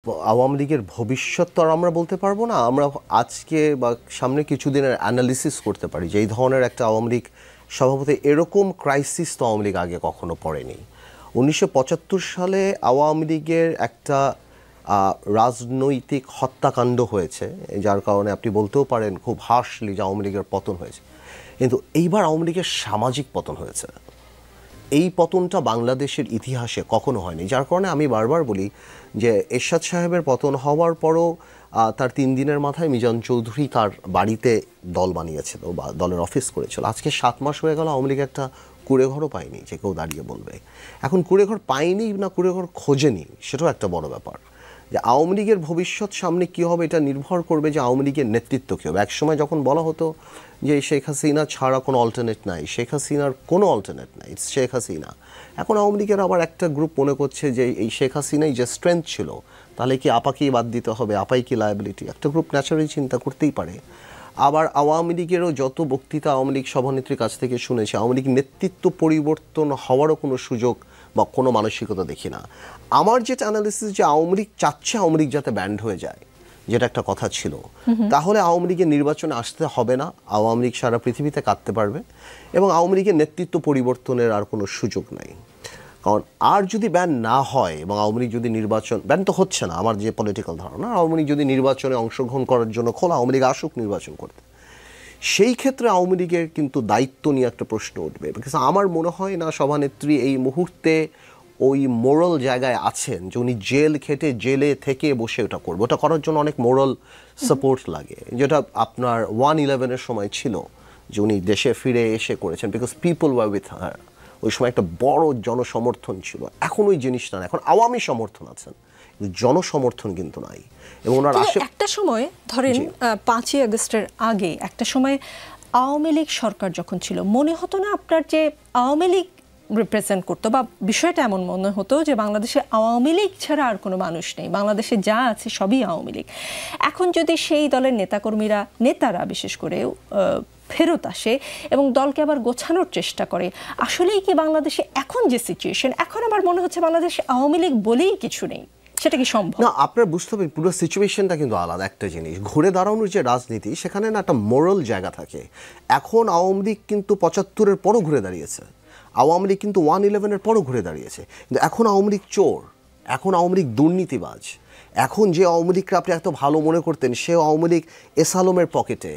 আওয়ামী লীগের ভবিষ্যৎ তো আর আমরা বলতে পারবো না। আমরা আজকে বা সামনে কিছুদিনের অ্যানালিসিস করতে পারি যে এই ধরনের একটা আওয়ামী লীগ স্বভাবতই এরকম ক্রাইসিস তো আওয়ামী লীগ আগে কখনো পড়েনি। 1975 সালে আওয়ামী লীগের একটা রাজনৈতিক হত্যাকাণ্ড হয়েছে, যার কারণে আপনি বলতেও পারেন খুব হার্শলি যে আওয়ামী লীগের পতন হয়েছে। কিন্তু এইবার আওয়ামী লীগের সামাজিক পতন হয়েছে। এই পতনটা বাংলাদেশের ইতিহাসে কখনো হয়নি, যার কারণে আমি বারবার বলি যে এরশাদ সাহেবের পতন হওয়ার পরও তার 3 দিনের মাথায় মিজান চৌধুরী তার বাড়িতে দল বানিয়েছিল বা দলের অফিস করেছিল। আজকে 7 মাস হয়ে গেল আওয়ামী লীগ একটা কুড়েঘরও পায়নি, যে কেউ দাঁড়িয়ে বলবে। এখন কুড়েঘর পায়নি না কুড়েঘর খোঁজেনি, সেটাও একটা বড় ব্যাপার। যে আওয়ামী লীগের ভবিষ্যৎ সামনে কী হবে এটা নির্ভর করবে যে আওয়ামী লীগের নেতৃত্ব কী হবে। একসময় যখন বলা হতো যে শেখ হাসিনা ছাড়া কোনো অল্টারনেট নাই, শেখ হাসিনার কোনো অল্টারনেট নাই, ইটস শেখ হাসিনা। এখন আওয়ামী লীগের আবার একটা গ্রুপ মনে করছে যে এই শেখ হাসিনাই যে স্ট্রেংথ ছিল, তাহলে কি আপাকেই বাদ দিতে হবে, আপাই কি লায়াবিলিটি? একটা গ্রুপ ন্যাচারালি চিন্তা করতেই পারে। আবার আওয়ামী লীগেরও যত বক্তৃতা আওয়ামী লীগ সভানেত্রীর কাছ থেকে শুনেছে, আওয়ামী লীগ নেতৃত্ব পরিবর্তন হওয়ারও কোনো সুযোগ বা কোনো মানসিকতা দেখি না। আমার যেটা অ্যানালিসিস যে আওয়ামী লীগ চাচ্ছে আওয়ামী লীগ যাতে ব্যান্ড হয়ে যায়, যেটা একটা কথা ছিল, তাহলে আওয়ামী লীগের নির্বাচনে আসতে হবে না, আওয়ামী লীগ সারা পৃথিবীতে কাটতে পারবে এবং আওয়ামী লীগের নেতৃত্ব পরিবর্তনের আর কোনো সুযোগ নাই। কারণ আর যদি ব্যান না হয় এবং আওয়ামী লীগ যদি নির্বাচন, ব্যান তো হচ্ছে না আমার যে পলিটিক্যাল ধারণা, আওয়ামী লীগ যদি নির্বাচনে অংশগ্রহণ করার জন্য খোলা, আওয়ামী লীগ আসুক নির্বাচন করতে, সেই ক্ষেত্রে আওয়ামী লীগের কিন্তু দায়িত্ব নিয়ে একটা প্রশ্ন উঠবে। বিকজ আমার মনে হয় না সভানেত্রী এই মুহূর্তে ওই মোরাল জায়গায় আছেন যে উনি জেল খেটে জেলে থেকে বসে ওটা করবে। ওটা করার জন্য অনেক মোরাল সাপোর্ট লাগে, যেটা আপনার 1/11-এর সময় ছিল, যে উনি দেশে ফিরে এসে করেছেন because people were with her. ওই সময় একটা বড় জনসমর্থন ছিল। এখন ওই জিনিসটা না, এখন আওয়ামী সমর্থন আছেন, জনসমর্থন কিন্তু নাই। এবং ওনার একটা সময় ধরেন 5ই আগস্টের আগে একটা সময় আওয়ামী লীগ সরকার যখন ছিল, মনে হতো না আপনার যে আওয়ামী লীগ রিপ্রেজেন্ট করতো, বা বিষয়টা এমন মনে হতো যে বাংলাদেশে আওয়ামী লীগ ছাড়া আর কোনো মানুষ নেই, বাংলাদেশে যা আছে সবই আওয়ামী লীগ। এখন যদি সেই দলের নেতারা বিশেষ করে ফেরত আসে এবং দলকে আবার গোছানোর চেষ্টা করে, আসলেই কি বাংলাদেশে এখন যে সিচুয়েশন, এখন আমার মনে হচ্ছে বাংলাদেশে আওয়ামী লীগ বলেই কিছু নেই, সেটা কি সম্ভব? না, আপনার বুঝতে হবে পুরো সিচুয়েশনটা কিন্তু আলাদা একটা জিনিস। ঘুরে দাঁড়ানোর যে রাজনীতি, সেখানে না একটা মোরাল জায়গা থাকে। এখন আওয়ামী লীগ কিন্তু 75-এর পরও ঘুরে দাঁড়িয়েছে, আওয়ামী লীগ কিন্তু 1/11-এর পরও ঘুরে দাঁড়িয়েছে, কিন্তু এখন আওয়ামী লীগ চোর, এখন আওয়ামী লীগ দুর্নীতিবাজ। এখন যে আওয়ামী লীগকে আপনি এত ভালো মনে করতেন, সে আওয়ামী লীগ এস আলমের পকেটে,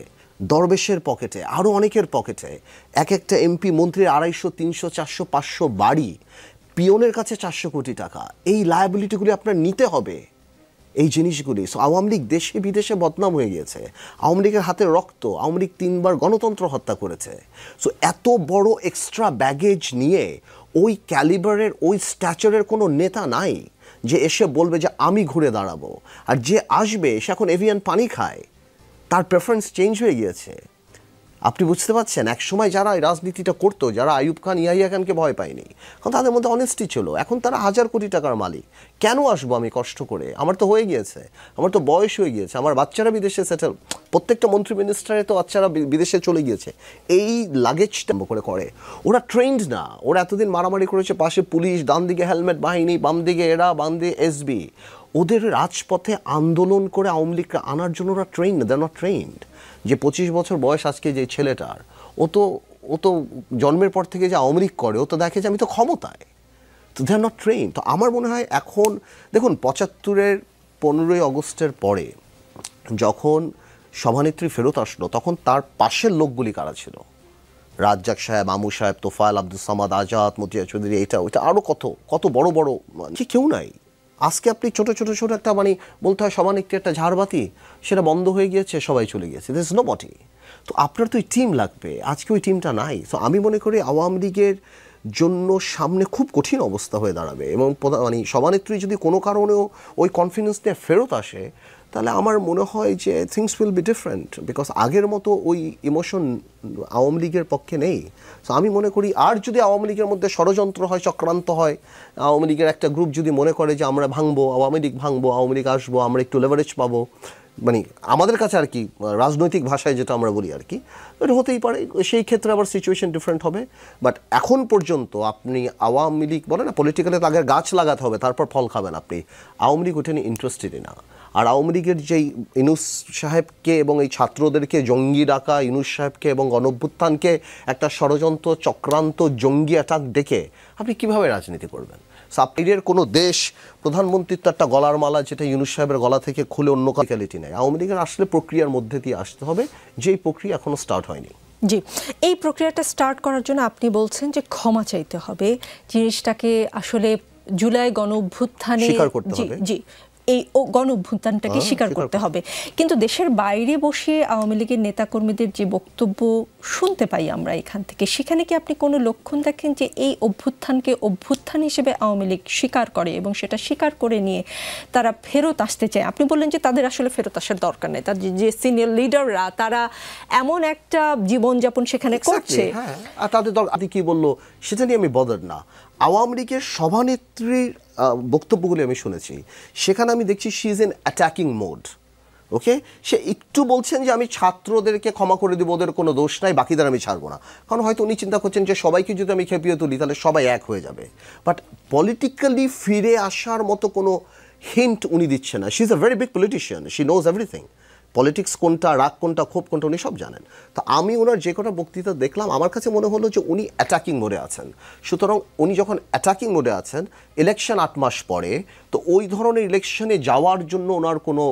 দরবেশের পকেটে, আরও অনেকের পকেটে। এক একটা এমপি মন্ত্রীর 250, 300, 400, 500 বাড়ি, পিয়নের কাছে 400 কোটি টাকা। এই লায়াবিলিটিগুলি আপনার নিতে হবে, এই জিনিসগুলি। সো আওয়ামী লীগ দেশে বিদেশে বদনাম হয়ে গিয়েছে, আওয়ামী লীগের হাতে রক্ত, আওয়ামী লীগ 3বার গণতন্ত্র হত্যা করেছে। সো এত বড় এক্সট্রা ব্যাগেজ নিয়ে ওই ক্যালিবারের, ওই স্ট্যাচারের কোনো নেতা নাই যে এসে বলবে যে আমি ঘুরে দাঁড়াবো। আর যে আসবে সে এখন এভিয়ান পানি খায়, তার প্রেফারেন্স চেঞ্জ হয়ে গিয়েছে। আপনি বুঝতে পারছেন, এক সময় যারা এই রাজনীতিটা করতো, যারা আইয়ুব খান, ইয়াহিয়া খানকে ভয় পায়নি, কারণ তাদের মধ্যে অনেস্টি ছিল। এখন তারা 1000 কোটি টাকার মালিক। কেন আসবো আমি কষ্ট করে? আমার তো হয়ে গিয়েছে, আমার তো বয়স হয়ে গিয়েছে, আমার বাচ্চারা বিদেশে সেটেল, প্রত্যেকটা মন্ত্রী মিনিস্টারে তো বাচ্চারা বিদেশে চলে গিয়েছে। এই লাগেজটা করে ওরা ট্রেন্ড না। ওরা এতদিন মারামারি করেছে, পাশে পুলিশ, ডান দিকে হেলমেট বাহিনী, বাম দিকে এরা, বাম দিকে এসবি। ওদের রাজপথে আন্দোলন করে আওয়ামী লীগকে আনার জন্য ওরা ট্রেন্ড না, দে আর নট ট্রেন্ড। যে 25 বছর বয়স আজকে যে ছেলেটার, ও তো জন্মের পর থেকে যে আওয়ামী লীগ করে, ও তো দেখে যে আমি তো ক্ষমতায়, তো দে আর নট ট্রেন। তো আমার মনে হয় এখন দেখুন 75-এর 15ই আগস্টের পরে যখন সভানেত্রী ফেরত আসলো, তখন তার পাশের লোকগুলি কারা ছিল? রাজ্জাক সাহেব, আমু সাহেব, তোফায়েল, আব্দুল সামাদ, আজাদ, মতিয়া চৌধুরী, এটা ওইটা আরও কত বড় বড়, কি কেউ নাই। আজকে আপনি ছোট একটা বলতে হয় সভানেত্রী একটা ঝাড়বাতি, সেটা বন্ধ হয়ে গিয়েছে, সবাই চলে গিয়েছে, দিস নো বডি। তো আপনার তো ওই টিম লাগবে, আজকে ওই টিমটা নাই। তো আমি মনে করি আওয়ামী লীগের জন্য সামনে খুব কঠিন অবস্থা হয়ে দাঁড়াবে। এবং সভানেত্রী যদি কোনো কারণেও ওই কনফিডেন্স নিয়ে ফেরত আসে, তাহলে আমার মনে হয় যে things will be different, because আগের মতো ওই ইমোশন আওয়ামী লীগের পক্ষে নেই। সো আমি মনে করি আর যদি আওয়ামী লীগের মধ্যে ষড়যন্ত্র হয়, চক্রান্ত হয়, আওয়ামী লীগের একটা গ্রুপ যদি মনে করে যে আমরা ভাঙবো, আওয়ামী লীগ ভাঙবো, আওয়ামী লীগ আসবো, আমরা একটু লেভারেজ পাবো, মানে আমাদের কাছে আর কি রাজনৈতিক ভাষায় যেটা আমরা বলি আর কি, এটা হতেই পারে, সেই ক্ষেত্রে আবার সিচুয়েশন ডিফারেন্ট হবে। বাট এখন পর্যন্ত আপনি আওয়ামী লীগ বলে না, পলিটিক্যালি তো আগে গাছ লাগাতে হবে তারপর ফল খাবেন আপনি, আওয়ামী লীগ ওটা নিয়ে ইন্টারেস্টেডই না। আর আওয়ামী লীগের যেই ইউনূস সাহেবকে এবং এই ছাত্রদেরকে জঙ্গি ডাকা, ইউনূস সাহেবকে এবং গণঅভ্যুত্থানকে একটা ষড়যন্ত্র চক্রান্ত জঙ্গি অ্যাটাক ডেকে আপনি কিভাবে রাজনীতি করবেন? সাবটিরিয়ার কোনো দেশ প্রধানমন্ত্রীর তো একটা গলার মালা যেটা ইউনূস সাহেবের গলা থেকে খুলে অন্য ক্যালিটি নেই। আওয়ামী লীগের আসলে প্রক্রিয়ার মধ্যে দিয়ে আসতে হবে, যেই প্রক্রিয়া এখনো স্টার্ট হয়নি। জি, এই প্রক্রিয়াটা স্টার্ট করার জন্য আপনি বলছেন যে ক্ষমা চাইতে হবে, জিনিসটাকে আসলে জুলাই গণঅভ্যুত্থানে স্বীকার করতে হবে। জি, এই গণঅভ্যুত্থানটাকে স্বীকার করতে হবে। কিন্তু দেশের বাইরে বসে আওয়ামী লীগের নেতাকর্মীদের যে বক্তব্য শুনতে পাই আমরা এখান থেকে, সেখানে কি আপনি কোনো লক্ষণ দেখেন যে এই অভ্যুত্থানকে অভ্যুত্থান হিসেবে আওয়ামী লীগ স্বীকার করে এবং সেটা স্বীকার করে নিয়ে তারা ফেরত আসতে চায়? আপনি বললেন যে তাদের আসলে ফেরত আসার দরকার নেই, তার যে সিনিয়র লিডাররা তারা এমন একটা জীবনযাপন সেখানে করছে। হ্যাঁ, আর তাদের দল আপনি কি বললো সেটা নিয়ে আমি বদার না। আওয়ামী লীগের সভানেত্রীর বক্তব্যগুলি আমি শুনেছি, সেখানে আমি দেখছি she is in attacking mode. Okay, সে একটু বলছেন যে আমি ছাত্রদেরকে ক্ষমা করে দেবো, ওদের কোনো দোষ নাই, বাকিদের আমি ছাড়বো না। কারণ হয়তো উনি চিন্তা করছেন যে সবাইকে যদি আমি খেপিয়ে তুলি তাহলে সবাই এক হয়ে যাবে। বাট পলিটিক্যালি ফিরে আসার মতো কোনো হিন্ট উনি দিচ্ছেন না। She is a very big politician, she knows everything. Politics কোনটা, রাগ কোনটা, ক্ষোভ কোনটা উনি সব জানেন। তো আমি ওনার যে কটা বক্তৃতা দেখলাম আমার কাছে মনে হলো যে উনি অ্যাটাকিং মোডে আছেন। সুতরাং উনি যখন অ্যাটাকিং মোডে আছেন, ইলেকশন 8 মাস পরে, তো ওই ধরনের ইলেকশনে যাওয়ার জন্য ওনার কোনো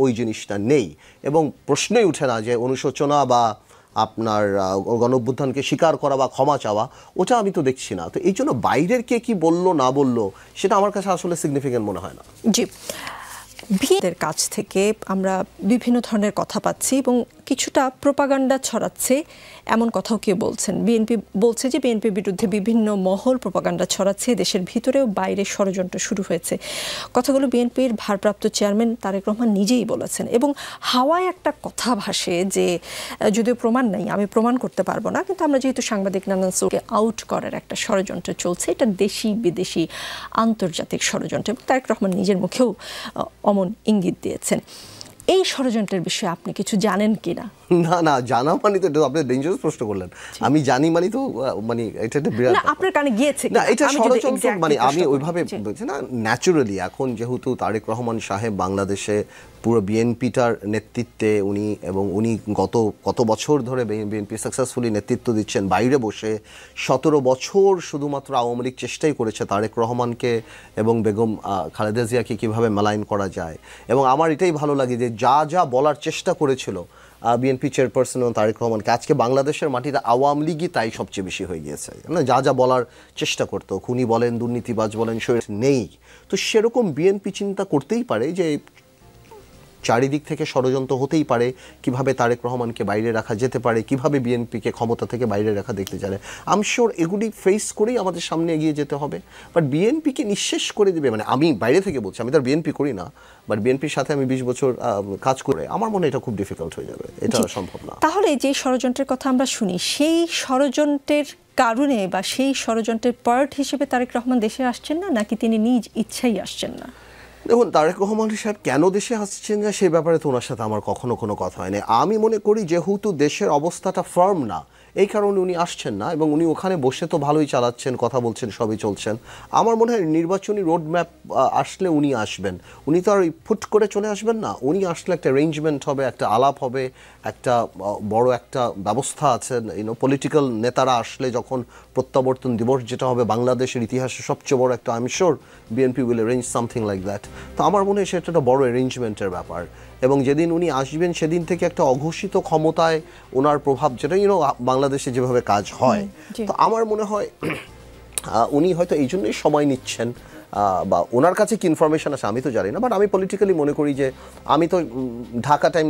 ওই জিনিসটা নেই এবং প্রশ্নই উঠে না যে অনুশোচনা বা আপনার গণঅভ্যুত্থানকে স্বীকার করা বা ক্ষমা চাওয়া, ওটা আমি তো দেখছি না। তো এই জন্য বাইরের কে কি বললো না বললো সেটা আমার কাছে আসলে সিগনিফিকেন্ট মনে হয় না। জি, বিএনপির কাছ থেকে আমরা বিভিন্ন ধরনের কথা পাচ্ছি এবং কিছুটা প্রোপাগান্ডা ছড়াচ্ছে এমন কথাও কেউ বলছেন। বিএনপি বলছে যে বিএনপির বিরুদ্ধে বিভিন্ন মহল প্রোপাগান্ডা ছড়াচ্ছে, দেশের ভিতরেও বাইরে ষড়যন্ত্র শুরু হয়েছে। কথাগুলো বিএনপির ভারপ্রাপ্ত চেয়ারম্যান তারেক রহমান নিজেই বলেছেন এবং হাওয়ায় একটা কথা ভাসে যে যদিও প্রমাণ নেই, আমি প্রমাণ করতে পারবো না, কিন্তু আমরা যেহেতু সাংবাদিক নানান সোকে আউট করার একটা ষড়যন্ত্র চলছে, এটা দেশি বিদেশি আন্তর্জাতিক ষড়যন্ত্র, এবং তারেক রহমান নিজের মুখেও অমন ইঙ্গিত দিয়েছেন। এই ষড়যন্ত্রের বিষয়ে আপনি কিছু জানেন কিনা? না না, জানা মানে তো আপনি ডেঞ্জারাস প্রশ্ন করলেন। আমি জানি মানে তো মানে এটা একটা বিরাট, আপনার কানে গিয়েছে না এটা ষড়যন্ত্র মানে আমি ওইভাবে বলছি না। ন্যাচুরালি এখন যেহেতু তারেক রহমান সাহেব বাংলাদেশে পুরো বিএনপিটার নেতৃত্বে উনি, এবং উনি কত বছর ধরে বিএনপি সাকসেসফুলি নেতৃত্ব দিচ্ছেন বাইরে বসে, 17 বছর শুধুমাত্র আওয়ামী লীগ চেষ্টাই করেছে তারেক রহমানকে এবং বেগম খালেদা জিয়াকে কীভাবে মেলাইন করা যায়। এবং আমার এটাই ভালো লাগে যে যা যা বলার চেষ্টা করেছিল বিএনপি চেয়ারপারসন এবং তারেক রহমানকে, আজকে বাংলাদেশের মাটিতে আওয়ামী লীগই তাই সবচেয়ে বেশি হয়ে গিয়েছে। মানে যা যা বলার চেষ্টা করতো, খুনি বলেন, দুর্নীতিবাজ বলেন, নেই। তো সেরকম বিএনপি চিন্তা করতেই পারে যে চারিদিক থেকে ষড়যন্ত্র হতেই পারে, কিভাবে তারেক রহমানকে বাইরে রাখা যেতে পারে, কিভাবে বিএনপিকে ক্ষমতা থেকে বাইরে রাখা দেখতে চায়। আই এম শিওর এগুলি ফেস করেই আমাদের সামনে এগিয়ে যেতে হবে। বাট বিএনপিকে নিঃশেষ করে দেবে, মানে আমি বাইরে থেকে বলছি, আমি তার বিএনপি করি না, বাট বিএনপির সাথে আমি 20 বছর কাজ করে, আমার মনে হয় এটা খুব ডিফিকাল্ট হয়ে যাবে, এটা সম্ভব না। তাহলে যে ষড়যন্ত্রের কথা আমরা শুনি, সেই ষড়যন্ত্রের কারণে বা সেই ষড়যন্ত্রের পার্ট হিসেবে তারেক রহমান দেশে আসছেন না, নাকি তিনি নিজ ইচ্ছাই আসছেন না? দেখুন, তারেক রহমান সাহেব কেন দেশে আসছেন না সেই ব্যাপারে তো ওনার সাথে আমার কখনো কোনো কথা হয়নি। আমি মনে করি যেহেতু দেশের অবস্থাটা ফার্ম না, এই কারণে উনি আসছেন না, এবং উনি ওখানে বসে তো ভালোই চালাচ্ছেন, কথা বলছেন, সবই চলছেন। আমার মনে হয় নির্বাচনী রোড ম্যাপ আসলে উনি আসবেন, উনি তো আর ফুট করে চলে আসবেন না। উনি আসলে একটা অ্যারেঞ্জমেন্ট হবে, একটা আলাপ হবে, একটা বড় একটা ব্যবস্থা আছে। পলিটিক্যাল নেতারা আসলে যখন প্রত্যাবর্তন দিবস যেটা হবে বাংলাদেশের ইতিহাসে সবচেয়ে বড় একটা, I am sure BNP will arrange something like that. তো আমার মনে হয় সেটা একটা বড় অ্যারেঞ্জমেন্টের ব্যাপার, এবং যেদিন উনি আসবেন সেদিন থেকে একটা অঘোষিত ক্ষমতায় ওনার প্রভাব, যেটা বাংলাদেশে যেভাবে কাজ হয়, তো আমার মনে হয় উনি হয়তো এই জন্যই সময় নিচ্ছেন, বা ওনার কাছে কি ইনফরমেশন আছে আমি তো জানি না। বাট আমি পলিটিক্যালি মনে করি যে আমি তো ঢাকা টাইম